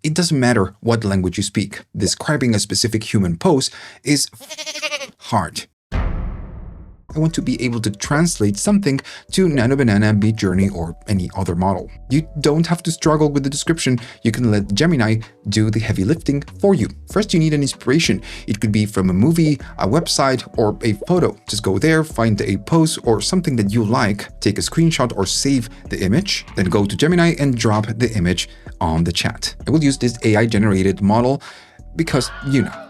It doesn't matter what language you speak. Describing a specific human pose is hard. I want to be able to translate something to Nano Banana, MIDJOURNEY, or any other model. You don't have to struggle with the description. You can let Gemini do the heavy lifting for you. First, you need an inspiration. It could be from a movie, a website, or a photo. Just go there, find a pose or something that you like, take a screenshot or save the image, then go to Gemini and drop the image on the chat. I will use this AI-generated model because,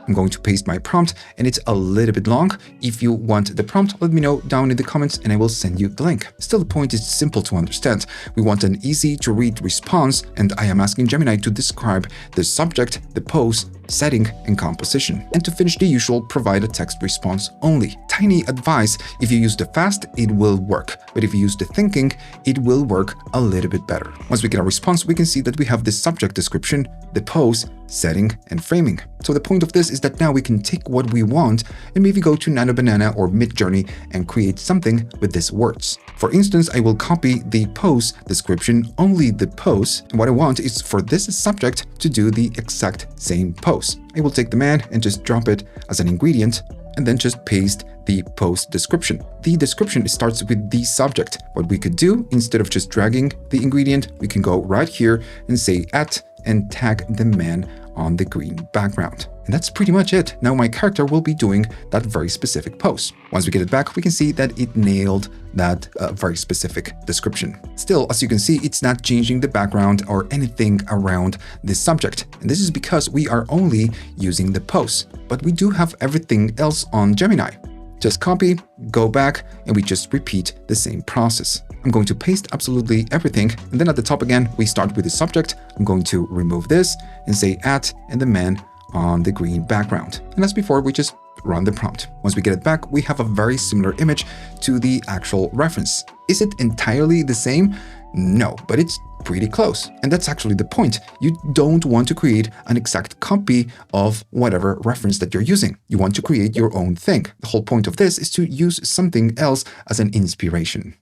I'm going to paste my prompt and it's a little bit long. If you want the prompt, let me know down in the comments and I will send you the link. Still, the point is simple to understand. We want an easy to read response, and I am asking Gemini to describe the subject, the pose, setting, and composition. And to finish the usual, provide a text response only. Tiny advice: if you use the fast, it will work. But if you use the thinking, it will work a little bit better. Once we get a response, we can see that we have the subject description, the pose, setting, and framing. So the point of this is that now we can take what we want and maybe go to Nano Banana or MIDJOURNEY and create something with these words. For instance, I will copy the pose description, only the pose, and what I want is for this subject to do the exact same pose. I will take the man and just drop it as an ingredient and then just paste the pose description. The description starts with the subject. What we could do, instead of just dragging the ingredient, we can go right here and say @ and tag the man on the green background. And that's pretty much it. Now my character will be doing that very specific pose. Once we get it back, we can see that it nailed that very specific description. Still, as you can see, it's not changing the background or anything around this subject. And this is because we are only using the pose. But we do have everything else on Gemini. Just copy, go back, and we just repeat the same process. I'm going to paste absolutely everything, and then at the top again, we start with the subject. I'm going to remove this and say @ and the man on the green background. And as before, we just run the prompt. Once we get it back, we have a very similar image to the actual reference. Is it entirely the same? No, but it's pretty close. And that's actually the point. You don't want to create an exact copy of whatever reference that you're using. You want to create your own thing. The whole point of this is to use something else as an inspiration.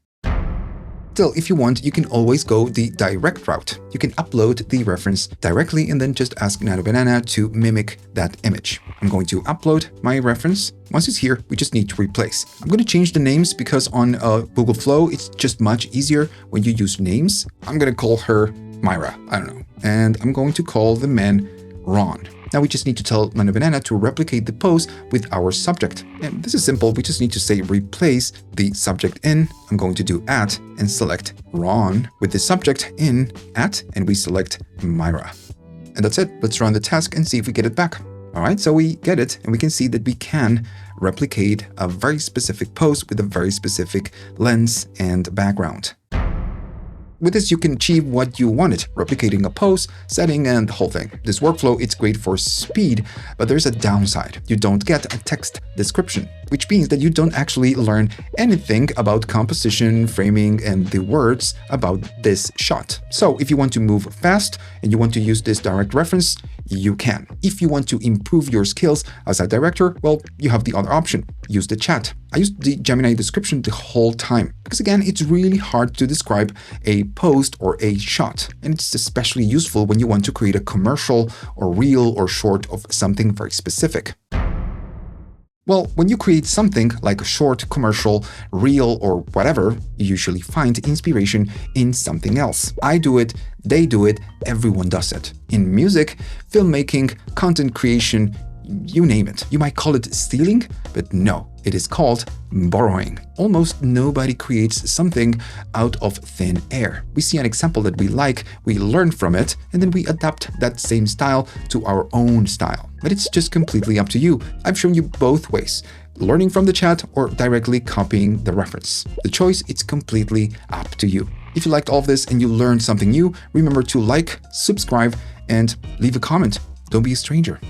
Still, if you want, you can always go the direct route. You can upload the reference directly and then just ask Nano Banana to mimic that image. I'm going to upload my reference. Once it's here, we just need to replace. I'm going to change the names because on Google Flow, it's just much easier when you use names. I'm going to call her Myra, I don't know. And I'm going to call the man Ron. Now we just need to tell Nano Banana to replicate the pose with our subject. And this is simple. We just need to say replace the subject in. I'm going to do @ and select Ron with the subject in @ and we select Myra. And that's it. Let's run the task and see if we get it back. All right, so we get it and we can see that we can replicate a very specific pose with a very specific lens and background. With this, you can achieve what you wanted, replicating a pose, setting, and the whole thing. This workflow, it's great for speed, but there's a downside. You don't get a text description, which means that you don't actually learn anything about composition, framing, and the words about this shot. So if you want to move fast and you want to use this direct reference, you can. If you want to improve your skills as a director, well, you have the other option. Use the chat. I used the Gemini description the whole time because, again, it's really hard to describe a post or a shot. And it's especially useful when you want to create a commercial or reel or short of something very specific. Well, when you create something like a short, commercial, reel, or whatever, you usually find inspiration in something else. I do it, they do it, everyone does it. In music, filmmaking, content creation, you name it. You might call it stealing, but no, it is called borrowing. Almost nobody creates something out of thin air. We see an example that we like, we learn from it, and then we adapt that same style to our own style. But it's just completely up to you. I've shown you both ways, learning from the chat or directly copying the reference. The choice, it's completely up to you. If you liked all of this and you learned something new, remember to like, subscribe, and leave a comment. Don't be a stranger.